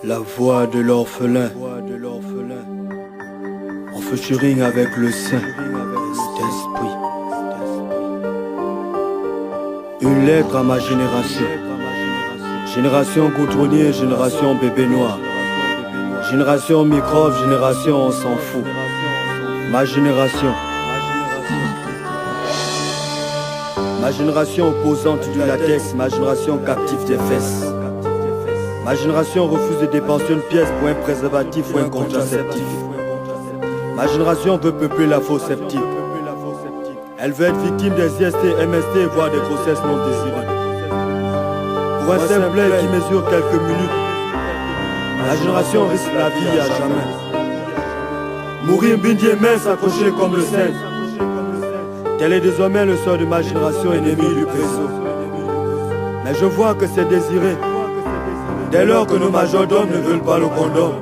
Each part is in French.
La voix de l'orphelin, en featuring avec le Saint-Esprit. Une lettre à ma génération. Génération goudronnier, génération bébé noir. Génération microbe, génération on s'en fout. Ma génération. Ma génération opposante du latex, ma génération captive des fesses. Ma génération refuse de dépenser une pièce pour un préservatif ou un contraceptif. Ma génération veut peupler la fausse sceptique. Elle veut être victime des IST, MST, voire des grossesses non désirées. Pour un simple plaid qui mesure quelques minutes, ma génération risque la vie à jamais. Mourir bindi et mince, accroché comme le sel. Tel est désormais le sort de ma génération ennemie du réseau. Mais je vois que c'est désiré. Dès lors que nos majordomes ne veulent pas le condom.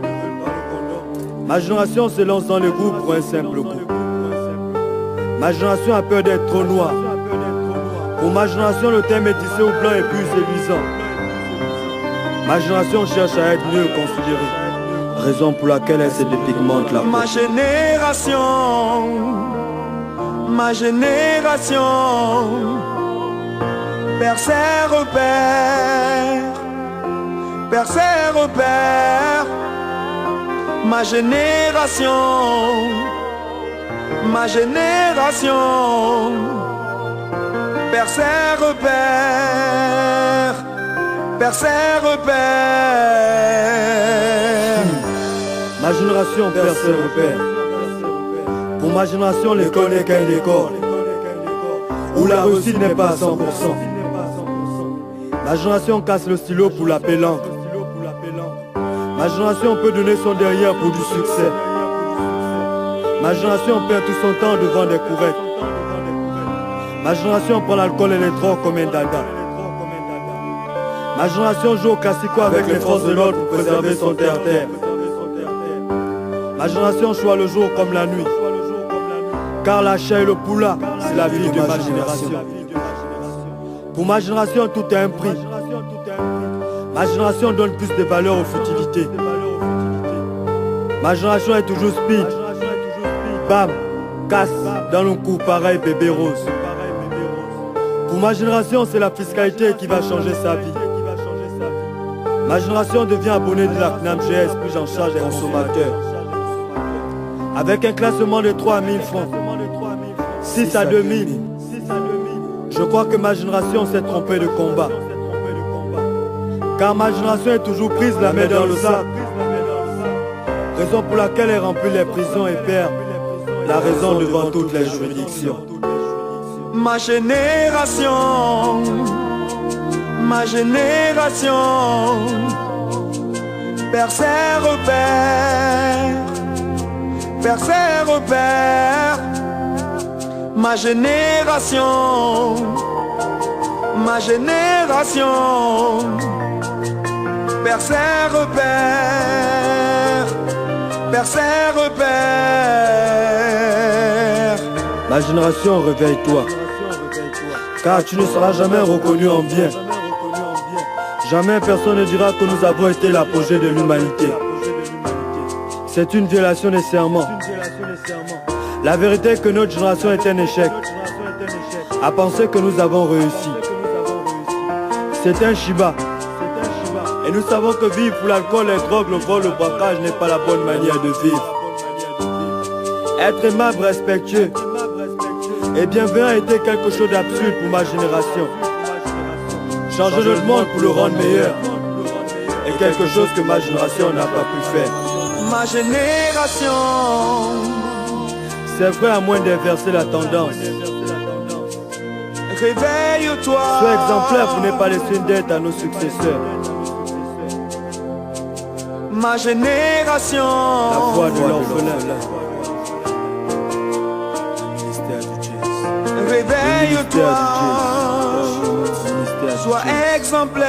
Ma génération se lance dans le groupe pour un simple coup. Ma génération a peur d'être trop noire. Pour ma génération, le thème est tissé au blanc et plus séduisant. Ma génération cherche à être mieux considérée, raison pour laquelle elle se dépigmente la peau. Ma génération perd ses repères, perd ses repères. Ma génération perd ses repères, perd ses repères. Ma génération perd ses repères. Pour ma génération, l'école n'est qu'un décor où la réussite n'est pas à 100%. Ma génération casse le stylo pour la pélanque. Ma génération peut donner son derrière pour du succès. Ma génération perd tout son temps devant des courettes. Ma génération prend l'alcool et les drogues comme un dada. Ma génération joue au classico avec les forces de l'ordre pour préserver son terre-terre. Ma génération choisit le jour comme la nuit. Car la chair et le poula, c'est la vie de ma génération. Pour ma génération, tout est un prix. Ma génération donne plus de valeur aux futilités. Ma génération est toujours speed. Bam, casse, dans le cou, pareil bébé rose. Pour ma génération, c'est la fiscalité qui va changer sa vie. Ma génération devient abonné de la CNAMGS, puis j'en charge les consommateurs. Avec un classement de 3 000 francs, 6 à 2 000. Je crois que ma génération s'est trompée de combat. Car ma génération est toujours prise la main dans le sac. Raison pour laquelle elle remplit les prisons et perd la raison devant toutes les juridictions. Ma génération perd ses repères, perd ses repères. Ma génération perd ses repères, perd ses repères. Ma génération, réveille-toi, car tu ne seras jamais reconnu en bien. Jamais personne ne dira que nous avons été l'apogée de l'humanité. C'est une violation des serments. La vérité est que notre génération est un échec. À penser que nous avons réussi. C'est un Shiba. Et nous savons que vivre pour l'alcool, les drogues, le vol, le braquage n'est pas la bonne manière de vivre. Être aimable, respectueux et bienveillant a été quelque chose d'absurde pour ma génération. Changer notre monde pour le rendre meilleur est quelque chose que ma génération n'a pas pu faire. Ma génération, c'est vrai à moins d'inverser la tendance. Réveille-toi. Sois exemplaire pour ne pas laisser une dette à nos successeurs. Ma génération, la voix de l'orphelin. Réveille-toi. Sois exemplaire.